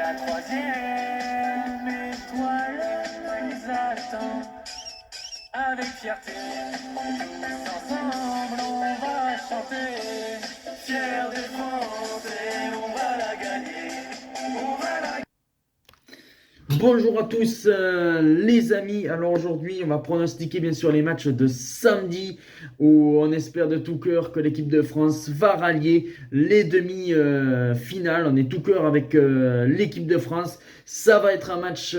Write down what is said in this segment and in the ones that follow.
la troisième étoile nous attend. Avec fierté, tous ensemble on va chanter. Fiers de France et on va la gagner. On va la Bonjour à tous les amis, alors aujourd'hui on va pronostiquer bien sûr les matchs de samedi où on espère de tout cœur que l'équipe de France va rallier les demi-finales. On est tout cœur avec l'équipe de France. Ça va être un match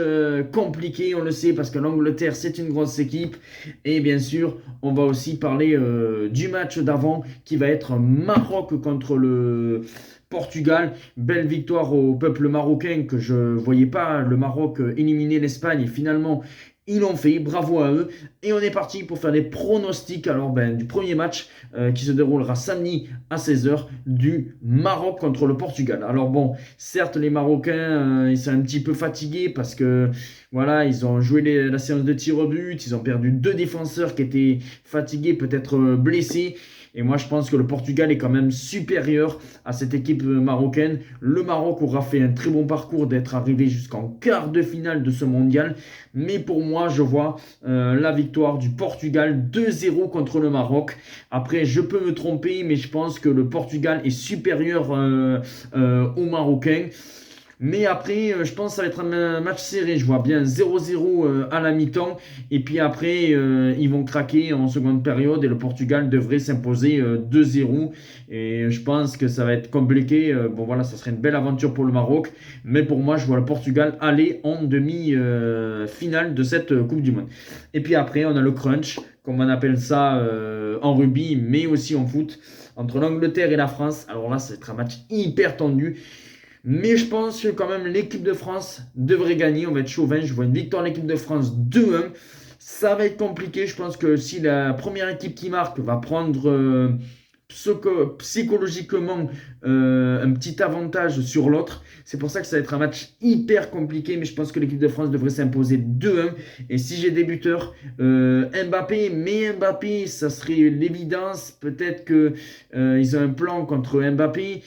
compliqué, on le sait, parce que l'Angleterre c'est une grosse équipe. Et bien sûr on va aussi parler du match d'avant qui va être Maroc contre le Portugal. Belle victoire au peuple marocain, que je ne voyais pas le Maroc éliminer l'Espagne, et finalement ils l'ont fait, bravo à eux. Et on est parti pour faire des pronostics alors du premier match qui se déroulera samedi à 16h du Maroc contre le Portugal. Alors bon, certes les Marocains ils sont un petit peu fatigués parce que voilà, ils ont joué la séance de tir au but, ils ont perdu deux défenseurs qui étaient fatigués, peut-être blessés. Et moi, je pense que le Portugal est quand même supérieur à cette équipe marocaine. Le Maroc aura fait un très bon parcours d'être arrivé jusqu'en quart de finale de ce mondial. Mais pour moi, je vois la victoire du Portugal 2-0 contre le Maroc. Après, je peux me tromper, mais je pense que le Portugal est supérieur aux Marocains. Mais après, je pense que ça va être un match serré. Je vois bien 0-0 à la mi-temps. Et puis après, ils vont craquer en seconde période. Et le Portugal devrait s'imposer 2-0. Et je pense que ça va être compliqué. Bon voilà, ça serait une belle aventure pour le Maroc. Mais pour moi, je vois le Portugal aller en demi-finale de cette Coupe du Monde. Et puis après, on a le crunch, comme on appelle ça en rugby, mais aussi en foot, entre l'Angleterre et la France. Alors là, ça va être un match hyper tendu. Mais je pense que quand même l'équipe de France devrait gagner. On va être chauvin. Je vois une victoire de l'équipe de France 2-1. Ça va être compliqué. Je pense que si la première équipe qui marque va prendre psychologiquement un petit avantage sur l'autre, c'est pour ça que ça va être un match hyper compliqué. Mais je pense que l'équipe de France devrait s'imposer 2-1. Et si j'ai des buteurs, Mbappé, mais Mbappé, ça serait l'évidence. Peut-être qu'ils ont un plan contre Mbappé.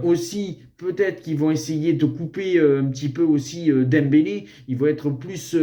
Aussi, peut-être qu'ils vont essayer de couper un petit peu aussi Dembélé. Ils vont être plus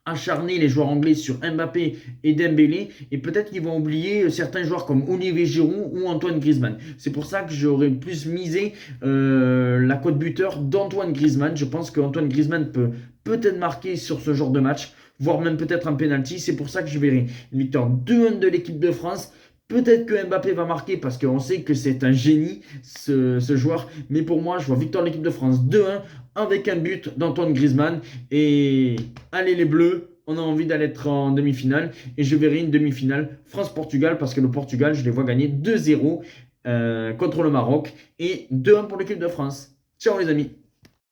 acharnés, les joueurs anglais, sur Mbappé et Dembélé. Et peut-être qu'ils vont oublier certains joueurs comme Olivier Giroud ou Antoine Griezmann. C'est pour ça que j'aurais plus misé la cote buteur d'Antoine Griezmann. Je pense qu'Antoine Griezmann peut peut-être marquer sur ce genre de match, voire même peut-être un penalty. C'est pour ça que je verrai une victoire 2-1 de l'équipe de France. Peut-être que Mbappé va marquer parce qu'on sait que c'est un génie, ce joueur. Mais pour moi, je vois victoire de l'équipe de France 2-1 avec un but d'Antoine Griezmann. Et allez les Bleus, on a envie d'aller être en demi-finale. Et je verrai une demi-finale France-Portugal parce que le Portugal, je les vois gagner 2-0 contre le Maroc et 2-1 pour l'équipe de France. Ciao les amis.